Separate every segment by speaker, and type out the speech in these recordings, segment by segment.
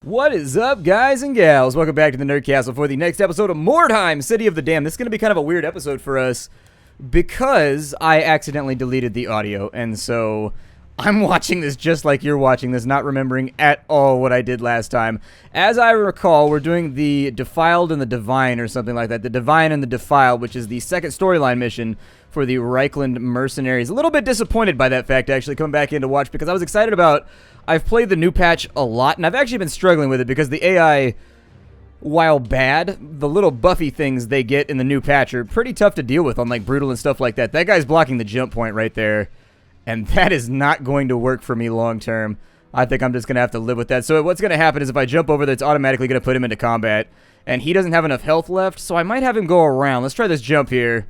Speaker 1: What is up, guys and gals? Welcome back to the Nerd Castle for the next episode of Mordheim, City of the Damned. This is going to be kind of a weird episode for us because I accidentally deleted the audio, and so I'm watching this just like you're watching this, not remembering at all what I did last time. As I recall, we're doing the Defiled and the Divine or something like that. The Divine and the Defiled, which is the second storyline mission for the Reichland mercenaries. A little bit disappointed by that fact, actually, coming back in to watch, because I was excited about... I've played the new patch a lot, and I've actually been struggling with it because the AI, while bad, the little buffy things they get in the new patch are pretty tough to deal with on, like, Brutal and stuff like that. That guy's blocking the jump point right there, and that is not going to work for me long term. I think I'm just going to have to live with that. So what's going to happen is if I jump over there, it's automatically going to put him into combat, and he doesn't have enough health left, so I might have him go around. Let's try this jump here.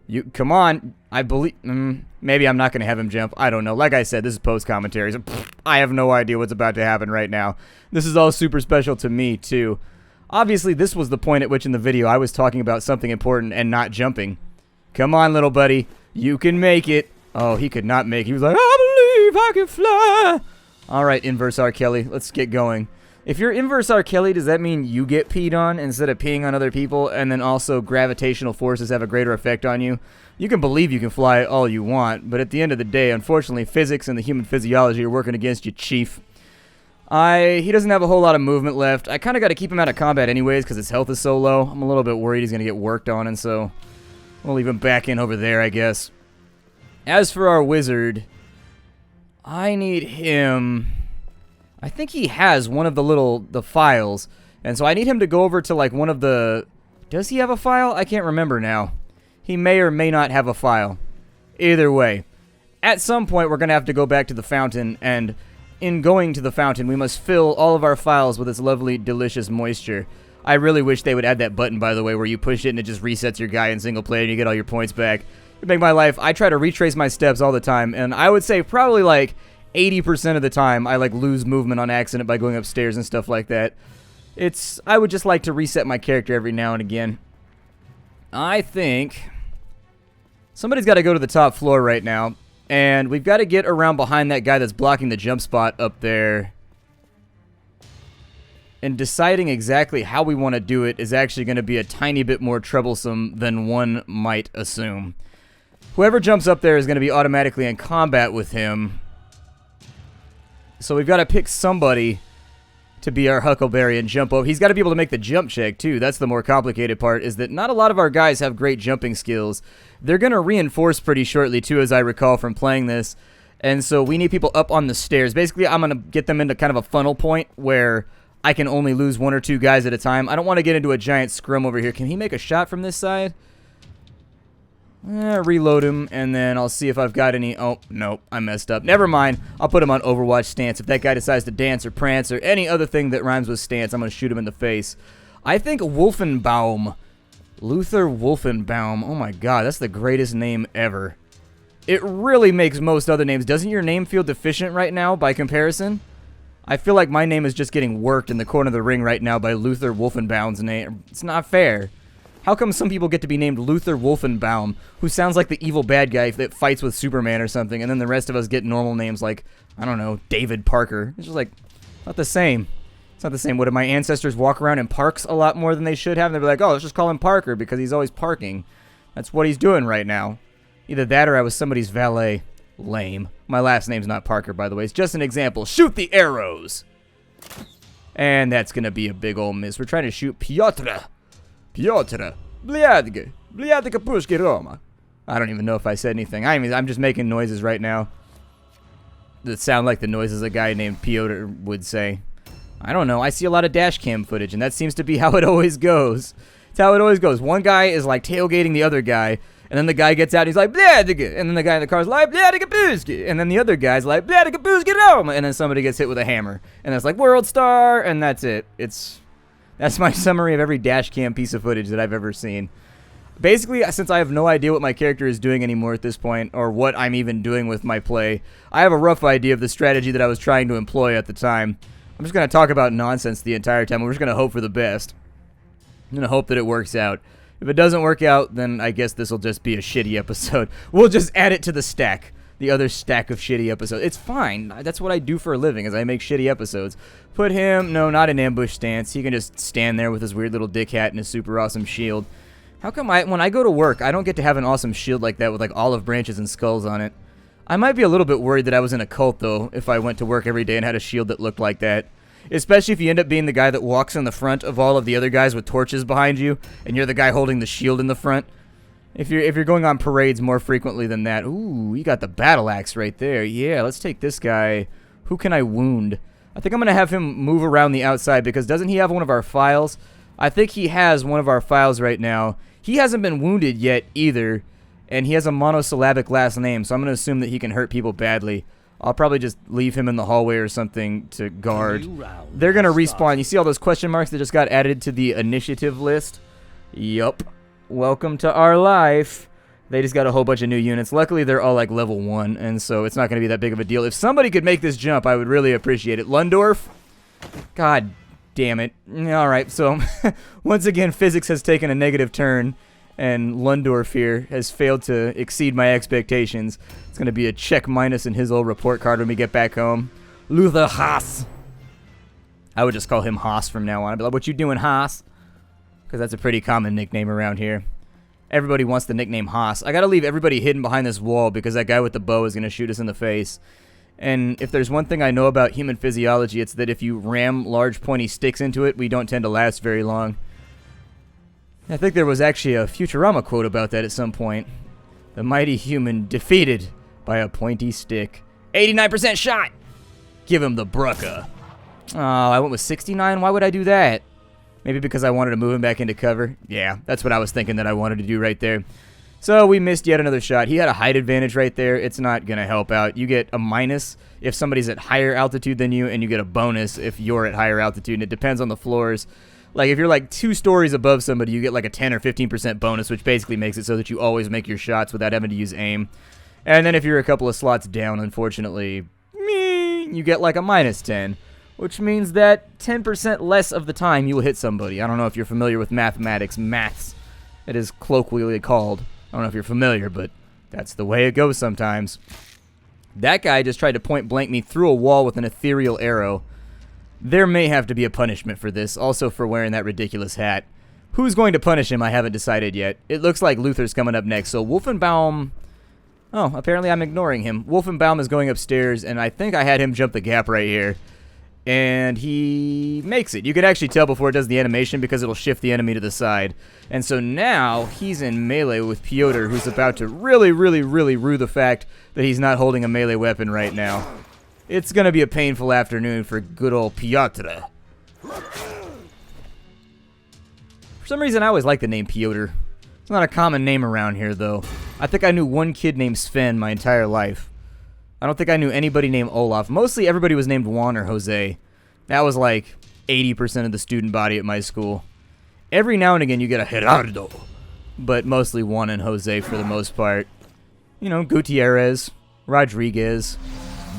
Speaker 1: You come on. I believe... maybe I'm not going to have him jump. I don't know. Like I said, this is post-commentary. So, I have no idea what's about to happen right now. This is all super special to me, too. Obviously, this was the point at which in the video I was talking about something important and not jumping. Come on, little buddy. You can make it. Oh, he could not make it. He was like, I believe I can fly. All right, Inverse R. Kelly. Let's get going. If you're Inverse R. Kelly, does that mean you get peed on instead of peeing on other people, and then also gravitational forces have a gretter effect on you? You can believe you can fly all you want, but at the end of the day, unfortunately, physics and the human physiology are working against you, Chief. He doesn't have a whole lot of movement left. I kind of got to keep him out of combat anyways because his health is so low. I'm a little bit worried he's going to get worked on, and so we'll leave him back in over there, I guess. As for our wizard, I need him... I think he has one of the files, and so I need him to go over to, like, one of the... Does he have a file? I can't remember now. He may or may not have a file. Either way, at some point we're going to have to go back to the fountain, and in going to the fountain, we must fill all of our files with its lovely, delicious moisture. I really wish they would add that button, by the way, where you push it and it just resets your guy in single player and you get all your points back. It would make my life... I try to retrace my steps all the time, and I would say probably, like... 80% of the time, I, like, lose movement on accident by going upstairs and stuff like that. I would just like to reset my character every now and again. I think somebody's got to go to the top floor right now, and we've got to get around behind that guy that's blocking the jump spot up there. And deciding exactly how we want to do it is actually going to be a tiny bit more troublesome than one might assume. Whoever jumps up there is going to be automatically in combat with him. So we've got to pick somebody to be our Huckleberry and jump over. He's got to be able to make the jump check, too. That's the more complicated part, is that not a lot of our guys have great jumping skills. They're going to reinforce pretty shortly, too, as I recall from playing this. And so we need people up on the stairs. Basically, I'm going to get them into kind of a funnel point where I can only lose one or two guys at a time. I don't want to get into a giant scrum over here. Can he make a shot from this side? Reload him, and then I'll see if I've got any... Oh, nope, I messed up. Never mind. I'll put him on Overwatch stance. If that guy decides to dance or prance or any other thing that rhymes with stance, I'm going to shoot him in the face. I think Wolfenbaum. Luther Wolfenbaum. Oh my god, that's the greatest name ever. It really makes most other names. Doesn't your name feel deficient right now by comparison? I feel like my name is just getting worked in the corner of the ring right now by Luther Wolfenbaum's name. It's not fair. How come some people get to be named Luther Wolfenbaum, who sounds like the evil bad guy that fights with Superman or something, and then the rest of us get normal names like, I don't know, David Parker? It's just like, not the same. It's not the same. What, did my ancestors walk around in parks a lot more than they should have? And they'd be like, oh, let's just call him Parker because he's always parking. That's what he's doing right now. Either that or I was somebody's valet. Lame. My last name's not Parker, by the way. It's just an example. Shoot the arrows! And that's going to be a big old miss. We're trying to shoot Piotr. Piotr, Bliadge, Pushki Roma. I don't even know if I said anything. I'm just making noises right now that sound like the noises a guy named Piotr would say. I don't know. I see a lot of dash cam footage, and that seems to be how it always goes. It's how it always goes. One guy is like tailgating the other guy, and then the guy gets out, and he's like, Bliadge, and then the guy in the car's like, Bliadge Pushki, and then the other guy's like, Bliadge Pushki Roma, and then somebody gets hit with a hammer, and it's like, World Star, and that's it. That's my summary of every dash cam piece of footage that I've ever seen. Basically, since I have no idea what my character is doing anymore at this point, or what I'm even doing with my play, I have a rough idea of the strategy that I was trying to employ at the time. I'm just going to talk about nonsense the entire time. We're just going to hope for the best. I'm going to hope that it works out. If it doesn't work out, then I guess this will just be a shitty episode. We'll just add it to the stack. the other stack of shitty episodes. It's fine. That's what I do for a living, is I make shitty episodes. Put him, no, not an ambush stance. He can just stand there with his weird little dick hat and his super awesome shield. How come when I go to work, I don't get to have an awesome shield like that with like olive branches and skulls on it? I might be a little bit worried that I was in a cult, though, if I went to work every day and had a shield that looked like that. Especially if you end up being the guy that walks in the front of all of the other guys with torches behind you, and you're the guy holding the shield in the front. If you're going on parades more frequently than that. Ooh, you got the battle axe right there. Yeah, let's take this guy. Who can I wound? I think I'm going to have him move around the outside, because doesn't he have one of our files? I think he has one of our files right now. He hasn't been wounded yet either, and he has a monosyllabic last name, so I'm going to assume that he can hurt people badly. I'll probably just leave him in the hallway or something to guard. They're going to respawn. You see all those question marks that just got added to the initiative list? Yup. Welcome to our life. They just got a whole bunch of new units. Luckily, they're all like level 1, and so it's not going to be that big of a deal. If somebody could make this jump, I would really appreciate it. Lundorf? God damn it. All right, so once again, physics has taken a negative turn, and Lundorf here has failed to exceed my expectations. It's going to be a check minus in his old report card when we get back home. Luther Haas. I would just call him Haas from now on. I'd be like, what you doing, Haas? Because that's a pretty common nickname around here. Everybody wants the nickname Haas. I got to leave everybody hidden behind this wall because that guy with the bow is going to shoot us in the face. And if there's one thing I know about human physiology, it's that if you ram large pointy sticks into it, we don't tend to last very long. I think there was actually a Futurama quote about that at some point. The mighty human defeated by a pointy stick. 89% shot! Give him the brucka. Oh, I went with 69? Why would I do that? Maybe because I wanted to move him back into cover? Yeah, that's what I was thinking that I wanted to do right there. So we missed yet another shot. He had a height advantage right there. It's not going to help out. You get a minus if somebody's at higher altitude than you, and you get a bonus if you're at higher altitude, and it depends on the floors. Like, if you're like 2 stories above somebody, you get like a 10 or 15% bonus, which basically makes it so that you always make your shots without having to use aim. And then if you're a couple of slots down, unfortunately, you get like a minus 10, which means that 10% less of the time you will hit somebody. I don't know if you're familiar with mathematics. Maths, it is colloquially called. I don't know if you're familiar, but that's the way it goes sometimes. That guy just tried to point blank me through a wall with an ethereal arrow. There may have to be a punishment for this, also for wearing that ridiculous hat. Who's going to punish him, I haven't decided yet. It looks like Luther's coming up next, so Wolfenbaum... Oh, apparently I'm ignoring him. Wolfenbaum is going upstairs, and I think I had him jump the gap right here. And he makes it. You can actually tell before it does the animation because it'll shift the enemy to the side. And so now he's in melee with Piotr, who's about to really rue the fact that he's not holding a melee weapon right now. It's going to be a painful afternoon for good old Piotr. For some reason, I always like the name Piotr. It's not a common name around here, though. I think I knew one kid named Sven my entire life. I don't think I knew anybody named Olaf. Mostly everybody was named Juan or Jose. That was like 80% of the student body at my school. Every now and again you get a Gerardo, but mostly Juan and Jose for the most part. You know, Gutierrez, Rodriguez,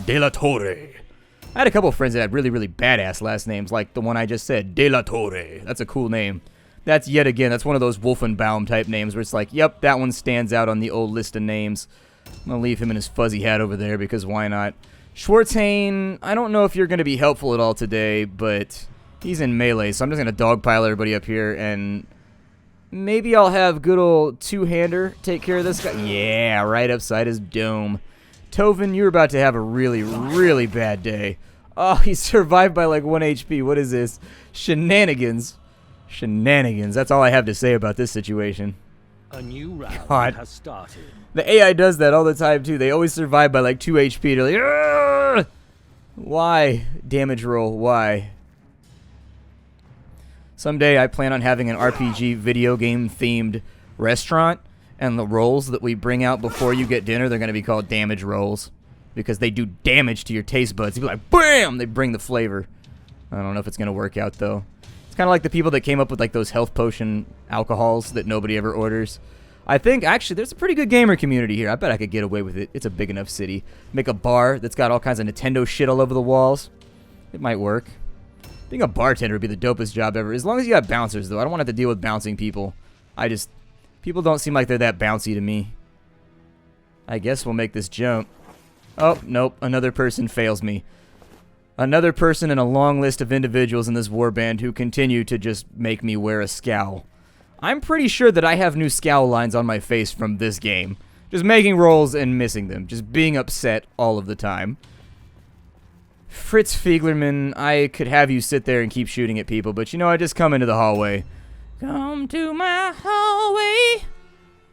Speaker 1: De La Torre. I had a couple of friends that had really badass last names, like the one I just said, De La Torre. That's a cool name. That's yet again, that's one of those Wolfenbaum type names where it's like, yep, that one stands out on the old list of names. I'm going to leave him in his fuzzy hat over there because why not? Schwarzhain, I don't know if you're going to be helpful at all today, but he's in melee, so I'm just going to dogpile everybody up here, and maybe I'll have good old two-hander take care of this guy. Yeah, right upside his dome. Tovin, you're about to have a really bad day. Oh, he survived by like 1 HP. What is this? Shenanigans. Shenanigans. That's all I have to say about this situation.
Speaker 2: A new round has started.
Speaker 1: The AI does that all the time, too. They always survive by like 2 HP. They're like, argh! Why? Damage roll. Why? Someday I plan on having an RPG video game themed restaurant, and the rolls that we bring out before you get dinner, they're going to be called damage rolls because they do damage to your taste buds. You'd be like, BAM! They bring the flavor. I don't know if it's going to work out, though. It's kind of like the people that came up with like those health potion alcohols that nobody ever orders. I think, actually, there's a pretty good gamer community here. I bet I could get away with it. It's a big enough city. Make a bar that's got all kinds of Nintendo shit all over the walls. It might work. Being a bartender would be the dopest job ever. As long as you have bouncers, though. I don't want to have to deal with bouncing people. People don't seem like they're that bouncy to me. I guess we'll make this jump. Oh, nope. Another person fails me. Another person in a long list of individuals in this warband who continue to just make me wear a scowl. I'm pretty sure that I have new scowl lines on my face from this game. Just making rolls and missing them. Just being upset all of the time. Fritz Fieglerman, I could have you sit there and keep shooting at people, but you know, I just come into the hallway. Come to my hallway.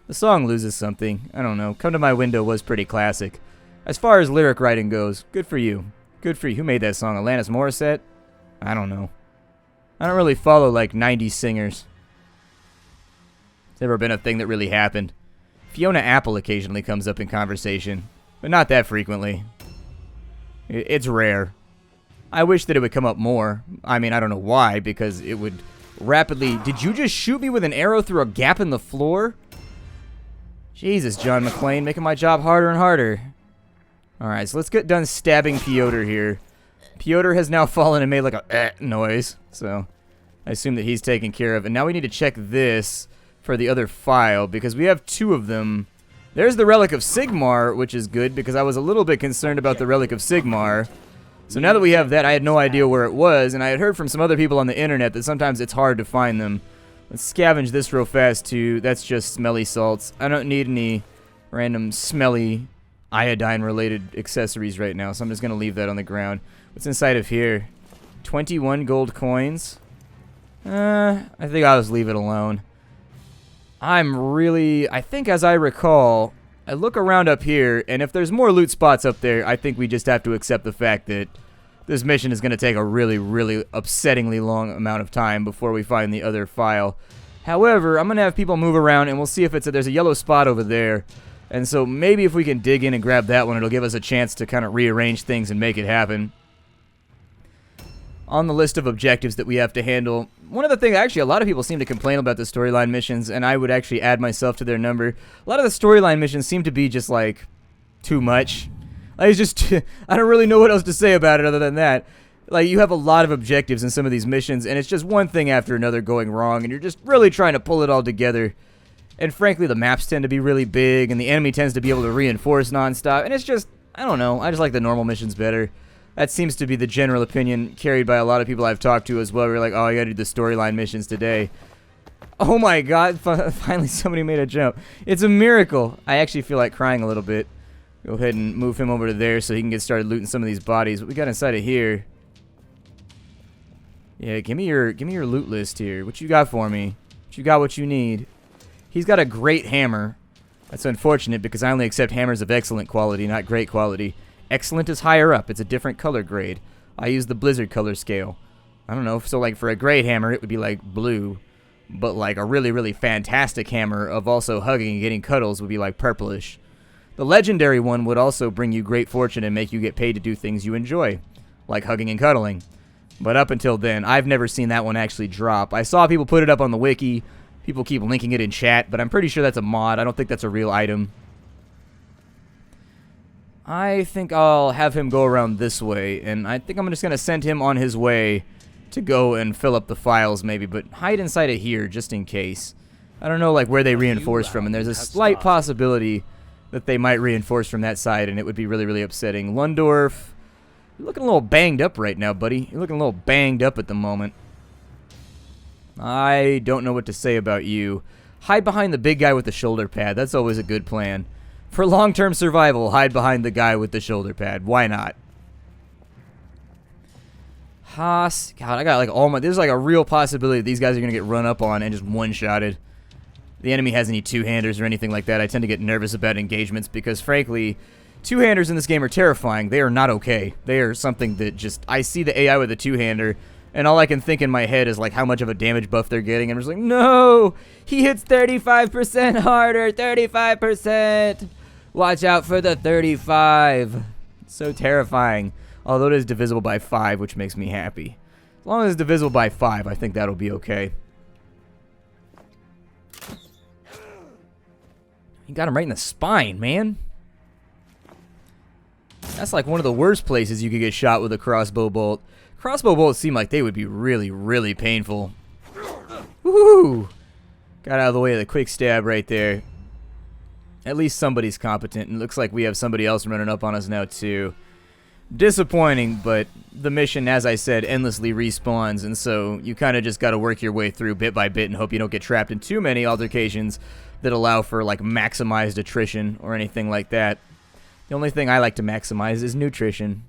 Speaker 1: The song loses something. I don't know. Come to my window was pretty classic. As far as lyric writing goes, good for you. Good for you. Who made that song? Alanis Morissette? I don't know. I don't really follow like 90s singers. It's never been a thing that really happened. Fiona Apple occasionally comes up in conversation, but not that frequently. It's rare. I wish that it would come up more. I mean, I don't know why, because it would rapidly... Did you just shoot me with an arrow through a gap in the floor? Jesus, John McClane, making my job harder and harder. Alright, so let's get done stabbing Piotr here. Piotr has now fallen and made like a noise, so I assume that he's taken care of. And now we need to check this for the other file, because we have two of them. There's the Relic of Sigmar, which is good, because I was a little bit concerned about the Relic of Sigmar. So now that we have that, I had no idea where it was, and I had heard from some other people on the internet that sometimes it's hard to find them. Let's scavenge this real fast, too. That's just smelly salts. I don't need any random smelly iodine-related accessories right now, so I'm just going to leave that on the ground. What's inside of here? 21 gold coins? I think I'll just leave it alone. I think as I recall, I look around up here, and if there's more loot spots up there, I think we just have to accept the fact that this mission is going to take a really, really upsettingly long amount of time before we find the other file. However, I'm going to have people move around, and we'll see if there's a yellow spot over there. And so maybe if we can dig in and grab that one, it'll give us a chance to kind of rearrange things and make it happen. On the list of objectives that we have to handle, one of the things, actually, a lot of people seem to complain about the storyline missions, and I would actually add myself to their number. A lot of the storyline missions seem to be just, like, too much. Like, it's just, I don't really know what else to say about it other than that. Like, you have a lot of objectives in some of these missions, and it's just one thing after another going wrong, and you're just really trying to pull it all together. And frankly, the maps tend to be really big, and the enemy tends to be able to reinforce nonstop, and it's just, I don't know, I just like the normal missions better. That seems to be the general opinion carried by a lot of people I've talked to as well. We're like, oh, I gotta do the storyline missions today. Oh my god, finally somebody made a jump. It's a miracle. I actually feel like crying a little bit. Go ahead and move him over to there so he can get started looting some of these bodies. What we got inside of here? Yeah, give me your loot list here. What you got for me? You got what you need. He's got a great hammer. That's unfortunate because I only accept hammers of excellent quality, not great quality. Excellent is higher up. It's a different color grade. I use the Blizzard color scale. I don't know. So, like, for a great hammer, it would be, like, blue. But, like, a really, really fantastic hammer of also hugging and getting cuddles would be, like, purplish. The legendary one would also bring you great fortune and make you get paid to do things you enjoy, like hugging and cuddling. But up until then, I've never seen that one actually drop. I saw people put it up on the wiki. People keep linking it in chat, but I'm pretty sure that's a mod. I don't think that's a real item. I think I'll have him go around this way, and I think I'm just going to send him on his way to go and fill up the files maybe, but hide inside of here just in case. I don't know like where they reinforce from, and there's a slight possibility that they might reinforce from that side, and it would be really, really upsetting. Lundorf, you're looking a little banged up right now, buddy. You're looking a little banged up at the moment. I don't know what to say about you. Hide behind the big guy with the shoulder pad. That's always a good plan. For long-term survival, hide behind the guy with the shoulder pad. Why not? Haas. God, I got like all my... There's like a real possibility that these guys are going to get run up on and just one-shotted. The enemy has any two-handers or anything like that. I tend to get nervous about engagements because, frankly, two-handers in this game are terrifying. They are not okay. They are something that just... I see the AI with a two-hander, and all I can think in my head is like how much of a damage buff they're getting. And I'm just like, no! He hits 35% harder! 35%! Watch out for the 35. It's so terrifying. Although it is divisible by 5, which makes me happy. As long as it's divisible by 5, I think that'll be okay. You got him right in the spine, man. That's like one of the worst places you could get shot with a crossbow bolt. Crossbow bolts seem like they would be really, really painful. Woohoo! Got out of the way of the quick stab right there. At least somebody's competent, and it looks like we have somebody else running up on us now, too. Disappointing, but the mission, as I said, endlessly respawns, and so you kind of just got to work your way through bit by bit and hope you don't get trapped in too many altercations that allow for, like, maximized attrition or anything like that. The only thing I like to maximize is nutrition.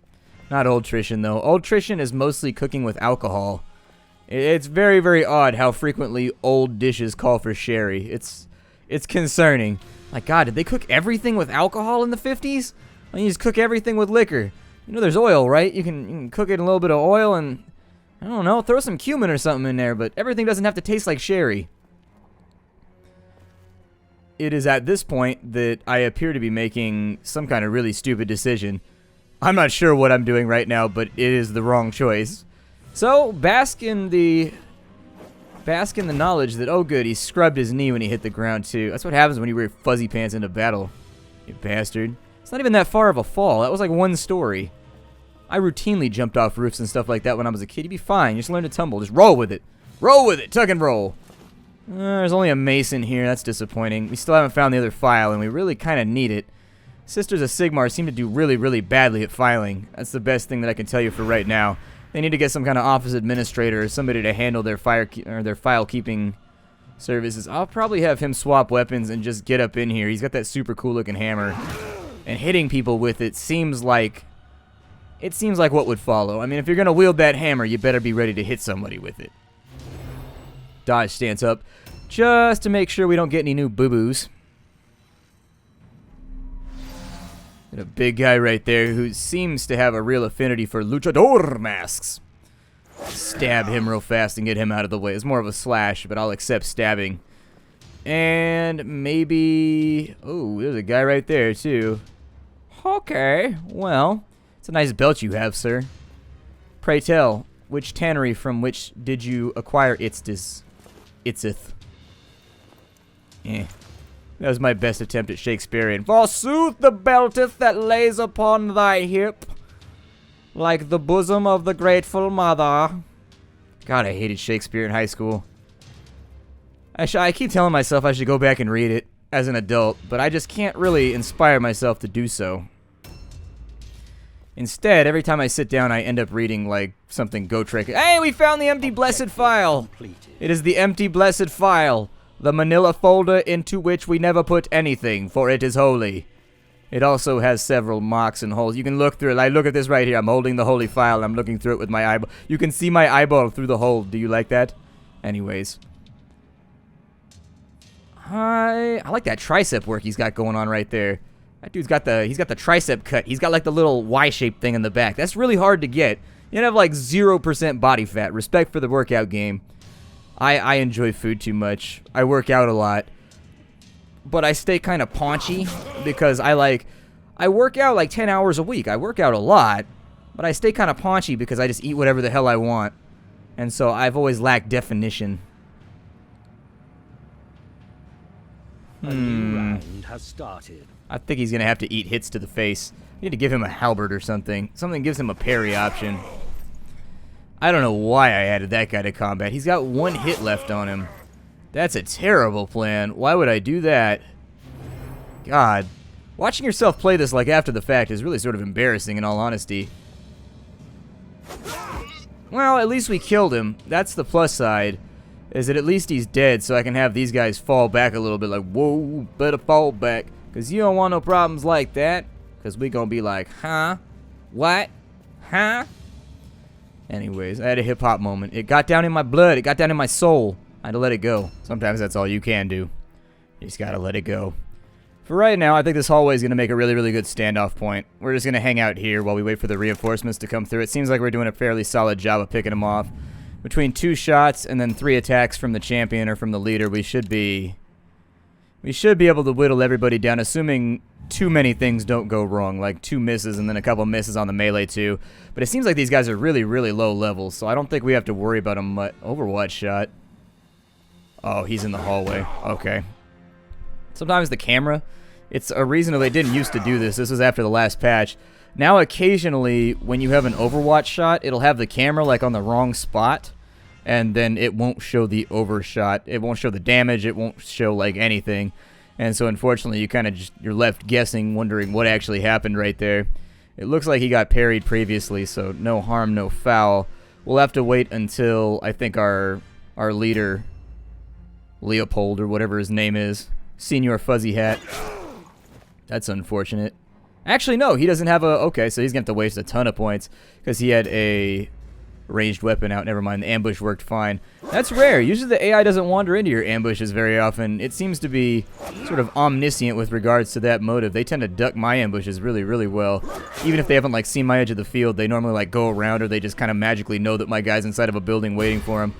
Speaker 1: Not old trition, though. Old trition is mostly cooking with alcohol. It's very, very odd how frequently old dishes call for sherry. It's concerning. My God, did they cook everything with alcohol in the 50s? Why don't you just cook everything with liquor? You know, there's oil, right? You can cook it in a little bit of oil and, I don't know, throw some cumin or something in there, but everything doesn't have to taste like sherry. It is at this point that I appear to be making some kind of really stupid decision. I'm not sure what I'm doing right now, but it is the wrong choice. So, bask in the knowledge that, oh good, he scrubbed his knee when he hit the ground too. That's what happens when you wear fuzzy pants into battle, you bastard. It's not even that far of a fall. That was like one story. I routinely jumped off roofs and stuff like that when I was a kid. You'd be fine. You just learn to tumble. Just roll with it. Roll with it. Tuck and roll. There's only a mason here. That's disappointing. We still haven't found the other file, and we really kind of need it. Sisters of Sigmar seem to do really, really badly at filing. That's the best thing that I can tell you for right now. They need to get some kind of office administrator or somebody to handle their file keeping services. I'll probably have him swap weapons and just get up in here. He's got that super cool looking hammer, and hitting people with it seems like what would follow. I mean, if you're gonna wield that hammer, you better be ready to hit somebody with it. Dodge stance up, just to make sure we don't get any new boo-boos. And a big guy right there who seems to have a real affinity for luchador masks. Stab him real fast and get him out of the way. It's more of a slash, but I'll accept stabbing. And maybe... oh, there's a guy right there, too. Okay, well, it's a nice belt you have, sir. Pray tell, which tannery from which did you acquire Itzith? That was my best attempt at Shakespearean. Forsooth the belteth that lays upon thy hip, like the bosom of the grateful mother. God, I hated Shakespeare in high school. I keep telling myself I should go back and read it as an adult, but I just can't really inspire myself to do so. Instead, every time I sit down, I end up reading, like, something Gotrek. Hey, we found the empty blessed file! It is the empty blessed file. The manila folder into which we never put anything, for it is holy. It also has several marks and holes. You can look through it. Like, look at this right here. I'm holding the holy file, and I'm looking through it with my eyeball. You can see my eyeball through the hole. Do you like that? Anyways. I like that tricep work he's got going on right there. That dude's got he's got the tricep cut. He's got like the little Y-shaped thing in the back. That's really hard to get. You have like 0% body fat. Respect for the workout game. I enjoy food too much. I work out a lot. But I stay kind of paunchy because I work out like 10 hours a week. I work out a lot, but I stay kind of paunchy because I just eat whatever the hell I want. And so I've always lacked definition.
Speaker 2: A new round has started.
Speaker 1: I think he's going to have to eat hits to the face. I need to give him a halberd or something. Something gives him a parry option. I don't know why I added that guy to combat. He's got one hit left on him. That's a terrible plan. Why would I do that? God. Watching yourself play this like after the fact is really sort of embarrassing in all honesty. Well, at least we killed him. That's the plus side. Is that at least he's dead, so I can have these guys fall back a little bit. Like, whoa, better fall back. Because you don't want no problems like that. Because we going to be like, huh? What? Huh? Anyways, I had a hip-hop moment. It got down in my blood. It got down in my soul. I had to let it go. Sometimes that's all you can do. You just got to let it go. For right now, I think this hallway is going to make a really, really good standoff point. We're just going to hang out here while we wait for the reinforcements to come through. It seems like we're doing a fairly solid job of picking them off. Between 2 shots and then 3 attacks from the champion or from the leader, we should be able to whittle everybody down, assuming too many things don't go wrong, like 2 misses and then a couple misses on the melee too. But it seems like these guys are really, really low levels, so I don't think we have to worry about them much. Overwatch shot. Oh, he's in the hallway. Okay. Sometimes the camera, it's a reason they didn't used to do this. This was after the last patch. Now occasionally when you have an overwatch shot, it'll have the camera like on the wrong spot, and then it won't show the overshot. It won't show the damage. It won't show like anything. And so unfortunately you kind of you're left guessing, wondering what actually happened right there. It looks like he got parried previously, so no harm, no foul. We'll have to wait until I think our leader, Leopold or whatever his name is, Senior Fuzzy Hat. That's unfortunate. Actually, no, he doesn't have a... Okay, so he's going to have to waste a ton of points because he had a ranged weapon out. Never mind, the ambush worked fine. That's rare. Usually the AI doesn't wander into your ambushes very often. It seems to be sort of omniscient with regards to that motive. They tend to duck my ambushes really, really well. Even if they haven't, like, seen my edge of the field, they normally, like, go around, or they just kind of magically know that my guy's inside of a building waiting for him.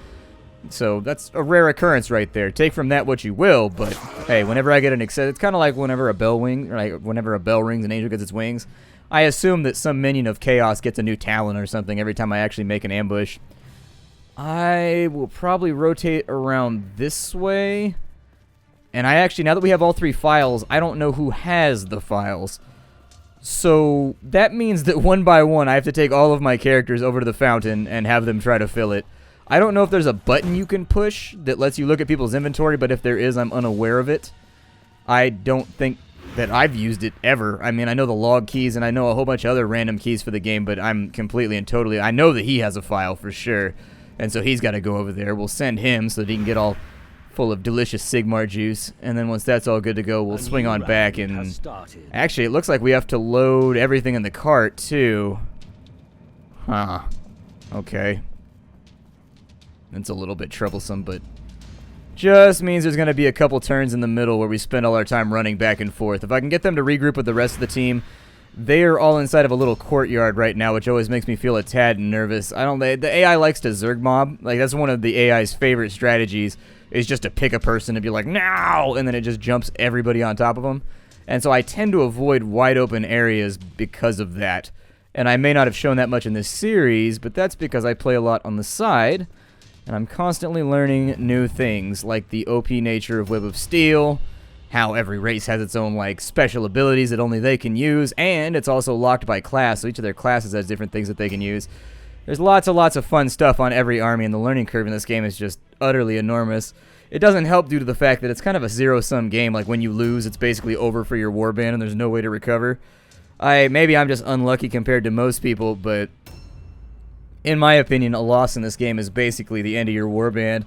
Speaker 1: So that's a rare occurrence right there. Take from that what you will, but hey, whenever I get an it's kind of like whenever a bell rings an angel gets its wings. I assume that some minion of chaos gets a new talent or something every time I actually make an ambush. I will probably rotate around this way. And I actually, now that we have all 3 files, I don't know who has the files. So that means that one by one I have to take all of my characters over to the fountain and have them try to fill it. I don't know if there's a button you can push that lets you look at people's inventory, but if there is, I'm unaware of it. I don't think that I've used it ever. I mean, I know the log keys, and I know a whole bunch of other random keys for the game, but I'm completely and totally... I know that he has a file for sure, and so he's got to go over there. We'll send him so that he can get all full of delicious Sigmar juice, and then once that's all good to go, we'll swing on back, and... Actually, it looks like we have to load everything in the cart, too. Huh. Okay. It's a little bit troublesome, but just means there's going to be a couple turns in the middle where we spend all our time running back and forth. If I can get them to regroup with the rest of the team, they are all inside of a little courtyard right now, which always makes me feel a tad nervous. The AI likes to Zerg mob. Like, that's one of the AI's favorite strategies, is just to pick a person and be like, "No!" and then it just jumps everybody on top of them. And so I tend to avoid wide open areas because of that. And I may not have shown that much in this series, but that's because I play a lot on the side. And I'm constantly learning new things, like the OP nature of Web of Steel, how every race has its own, like, special abilities that only they can use, and it's also locked by class, so each of their classes has different things that they can use. There's lots of fun stuff on every army, and the learning curve in this game is just utterly enormous. It doesn't help due to the fact that it's kind of a zero-sum game. Like, when you lose, it's basically over for your warband, and there's no way to recover. Maybe I'm just unlucky compared to most people, but... in my opinion, a loss in this game is basically the end of your warband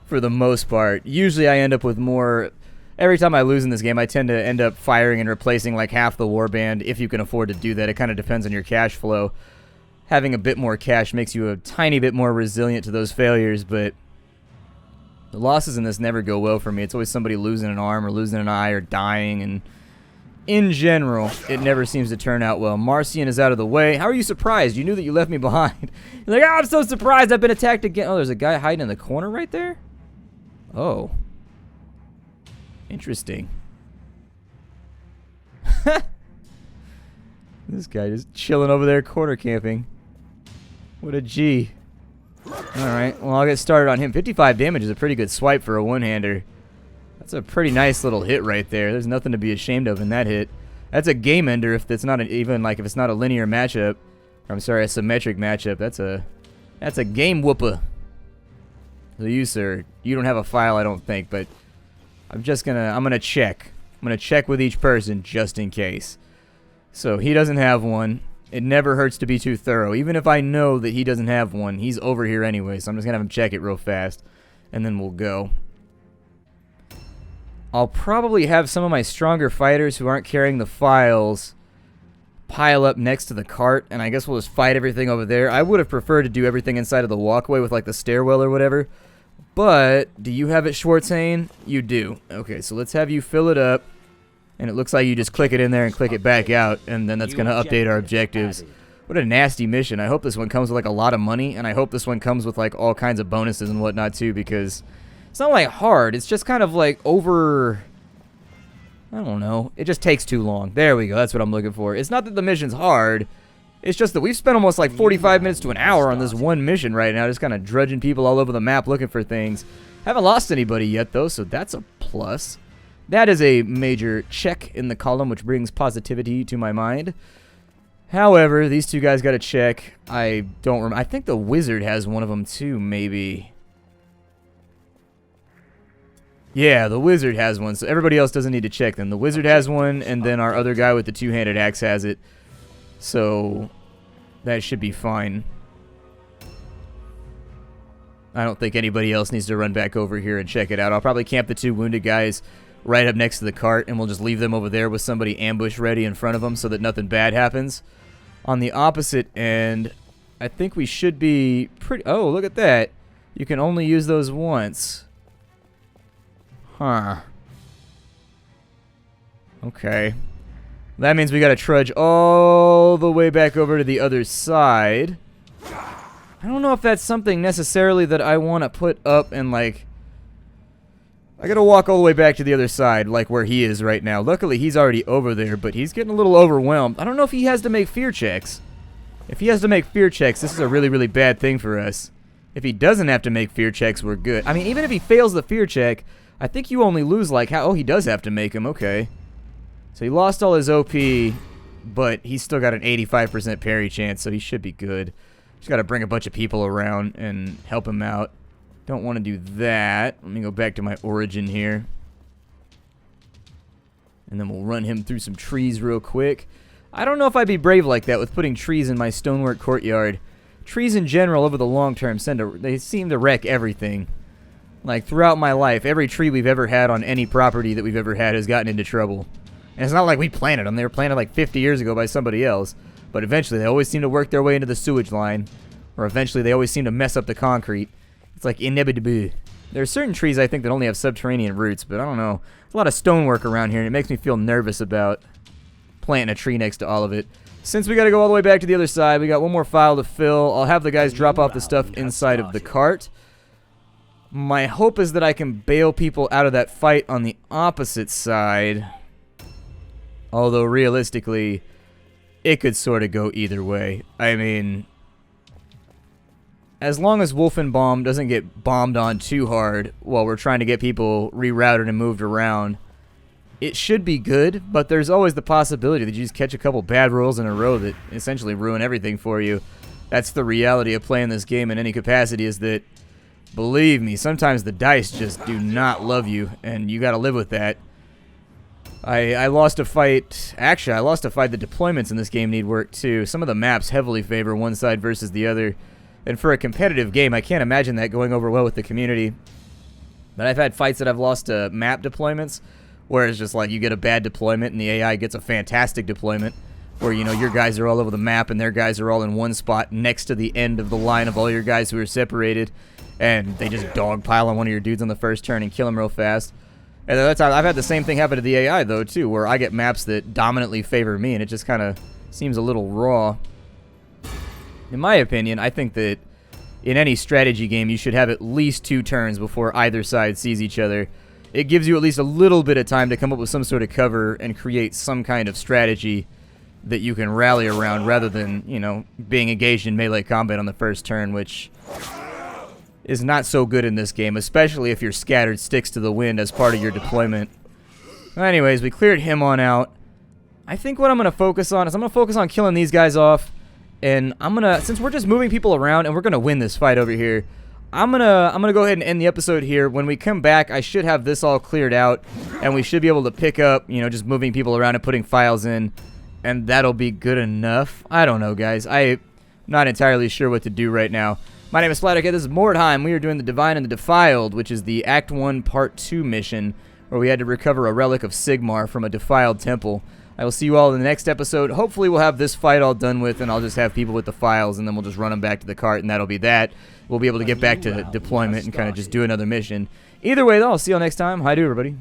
Speaker 1: for the most part. Usually I end up with more... Every time I lose in this game, I tend to end up firing and replacing like half the warband, if you can afford to do that. It kind of depends on your cash flow. Having a bit more cash makes you a tiny bit more resilient to those failures, but the losses in this never go well for me. It's always somebody losing an arm or losing an eye or dying, and in general, it never seems to turn out well. Marcian is out of the way. How are you surprised? You knew that you left me behind. You're like, "Oh, I'm so surprised I've been attacked again." Oh, there's a guy hiding in the corner right there? Oh. Interesting. This guy just chilling over there, corner camping. What a G. Alright, well, I'll get started on him. 55 damage is a pretty good swipe for a one-hander. That's a pretty nice little hit right there. There's nothing to be ashamed of in that hit. That's a game ender if it's not even like if it's not a linear matchup. Or, I'm sorry, a symmetric matchup. That's a game whooper. So you, sir, you don't have a file, I don't think, but I'm gonna check. I'm gonna check with each person just in case. So he doesn't have one. It never hurts to be too thorough. Even if I know that he doesn't have one, he's over here anyway, so I'm just gonna have him check it real fast, and then we'll go. I'll probably have some of my stronger fighters who aren't carrying the files pile up next to the cart, and I guess we'll just fight everything over there. I would have preferred to do everything inside of the walkway with like the stairwell or whatever, but do you have it, Schwartzhain? You do. Okay, so let's have you fill it up, and it looks like you just click it in there and click it back out, and then that's going to update our objectives. What a nasty mission. I hope this one comes with like a lot of money, and I hope this one comes with like all kinds of bonuses and whatnot too, because it's not like hard, it's just kind of like over... I don't know. It just takes too long. There we go. That's what I'm looking for. It's not that the mission's hard. It's just that we've spent almost like 45 minutes to an hour on this one mission right now, just kind of drudging people all over the map looking for things. Haven't lost anybody yet, though, so that's a plus. That is a major check in the column, which brings positivity to my mind. However, these two guys got a check. I don't remember. I think the wizard has one of them, too, maybe. Yeah, the wizard has one, so everybody else doesn't need to check them. The wizard has one, and then our other guy with the two-handed axe has it. So that should be fine. I don't think anybody else needs to run back over here and check it out. I'll probably camp the 2 wounded guys right up next to the cart, and we'll just leave them over there with somebody ambush ready in front of them so that nothing bad happens. On the opposite end, I think we should be pretty... Oh, look at that. You can only use those once. Huh. Okay. That means we gotta trudge all the way back over to the other side. I don't know if that's something necessarily that I want to put up and, like... I gotta walk all the way back to the other side, like where he is right now. Luckily, he's already over there, but he's getting a little overwhelmed. I don't know if he has to make fear checks. If he has to make fear checks, this is a really, really bad thing for us. If he doesn't have to make fear checks, we're good. I mean, even if he fails the fear check, I think you only lose, like, how... Oh, he does have to make them, okay. So he lost all his OP, but he's still got an 85% parry chance, so he should be good. Just gotta bring a bunch of people around and help him out. Don't want to do that. Let me go back to my origin here. And then we'll run him through some trees real quick. I don't know if I'd be brave like that with putting trees in my stonework courtyard. Trees in general over the long term they seem to wreck everything. Like throughout my life, every tree we've ever had on any property that we've ever had has gotten into trouble. And it's not like we planted them. They were planted like 50 years ago by somebody else. But eventually they always seem to work their way into the sewage line. Or eventually they always seem to mess up the concrete. It's like inevitable. There are certain trees I think that only have subterranean roots, but I don't know. There's a lot of stonework around here and it makes me feel nervous about planting a tree next to all of it. Since we gotta go all the way back to the other side, we got one more file to fill. I'll have the guys drop off the stuff inside of the cart. My hope is that I can bail people out of that fight on the opposite side. Although realistically, it could sort of go either way. I mean, as long as Wolfenbaum doesn't get bombed on too hard while we're trying to get people rerouted and moved around, it should be good, but there's always the possibility that you just catch a couple bad rolls in a row that essentially ruin everything for you. That's the reality of playing this game in any capacity, is that, believe me, sometimes the dice just do not love you, and you gotta live with that. I lost a fight. Actually, I lost a fight. The deployments in this game need work too. Some of the maps heavily favor one side versus the other. And for a competitive game, I can't imagine that going over well with the community. But I've had fights that I've lost to map deployments, where it's just like you get a bad deployment and the AI gets a fantastic deployment, where, you know, your guys are all over the map and their guys are all in one spot next to the end of the line of all your guys who are separated, and they just dogpile on one of your dudes on the first turn and kill him real fast. And that's how I've had the same thing happen to the AI, though, too, where I get maps that dominantly favor me, and it just kind of seems a little raw. In my opinion, I think that in any strategy game, you should have at least 2 turns before either side sees each other. It gives you at least a little bit of time to come up with some sort of cover and create some kind of strategy that you can rally around, rather than, you know, being engaged in melee combat on the first turn, which is not so good in this game, especially if you're scattered sticks to the wind as part of your deployment. Anyways, we cleared him on out. I think what I'm going to focus on is I'm going to focus on killing these guys off, and I'm going to, since we're just moving people around and we're going to win this fight over here, I'm gonna go ahead and end the episode here. When we come back, I should have this all cleared out, and we should be able to pick up, you know, just moving people around and putting files in, and that'll be good enough. I don't know, guys. I'm not entirely sure what to do right now. My name is Splatterkid. This is Mordheim. We are doing the Divine and the Defiled, which is the Act 1 Part 2 mission, where we had to recover a relic of Sigmar from a defiled temple. I will see you all in the next episode. Hopefully we'll have this fight all done with, and I'll just have people with the files, and then we'll just run them back to the cart, and that'll be that. We'll be able to get back to deployment and kind of just do another mission. Either way, though, I'll see you all next time. Hi, everybody.